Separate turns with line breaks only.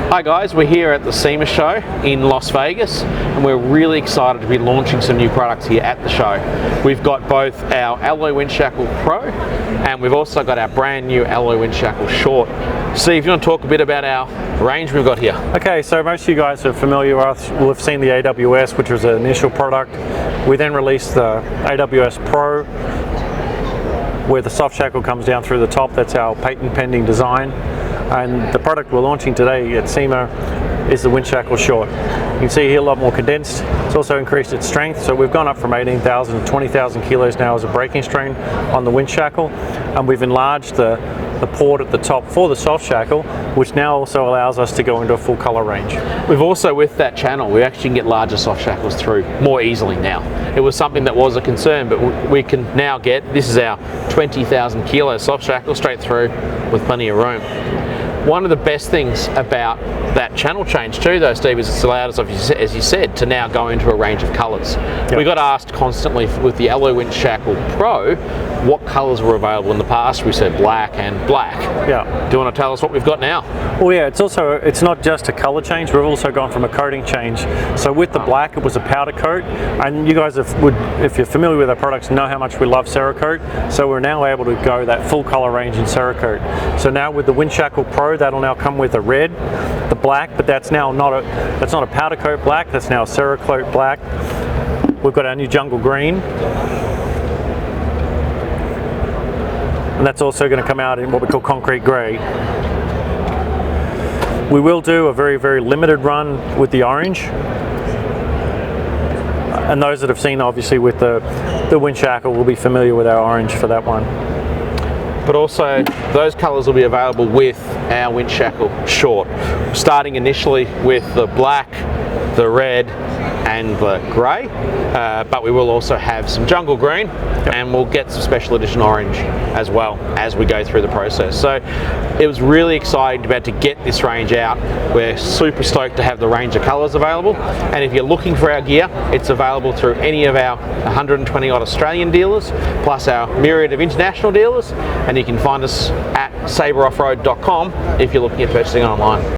Hi guys, we're here at the SEMA show in Las Vegas and we're really excited to be launching some new products here at the show. We've got both our Alloy Winch Shackle Pro and we've also got our brand new Alloy Winch Shackle Short. Steve, you want to talk a bit about our range we've got here?
Okay, so most of you guys are familiar with, will have seen the AWS, which was an initial product. We then released the AWS Pro, where the soft shackle comes down through the top. That's our patent pending design. And the product we're launching today at SEMA is the Winch Shackle Short. You can see here a lot more condensed. It's also increased its strength, so we've gone up from 18,000 to 20,000 kilos now as a braking strain on the winch shackle, and we've enlarged the port at the top for the soft shackle, which now also allows us to go into a full color range.
We've also, with that channel, we actually can get larger soft shackles through more easily now. It was something that was a concern, but we can now get, this is our 20,000 kilo soft shackle straight through with plenty of room. One of the best things about that channel change too though, Steve, is it's allowed us, as you said, to now go into a range of colours. Yep. We got asked constantly with the Alloy Winch Shackle Pro what colours were available in the past. We said black and black.
Yeah.
Do you want to tell us what we've got now?
Well, yeah, it's not just a colour change, we've also gone from a coating change. So with the black, it was a powder coat, and you guys if you're familiar with our products, know how much we love Cerakote. So we're now able to go that full colour range in Cerakote. So now with the Winch Shackle Pro, that'll now come with a red, the black, but that's now not a powder coat black, that's now a Cerakote black. We've got our new jungle green, and that's also going to come out in what we call concrete grey. We will do a very, very limited run with the orange, and those that have seen obviously with the Winch Shackle will be familiar with our orange for that one.
But also those colours will be available with our Winch Shackle Short, starting initially with the black, the red and the grey, but we will also have some jungle green, and we'll get some special edition orange as well as we go through the process. So it was really exciting about to get this range out. We're super stoked to have the range of colours available, and if you're looking for our gear, it's available through any of our 120 odd Australian dealers plus our myriad of international dealers, and you can find us at saberoffroad.com if you're looking at purchasing online.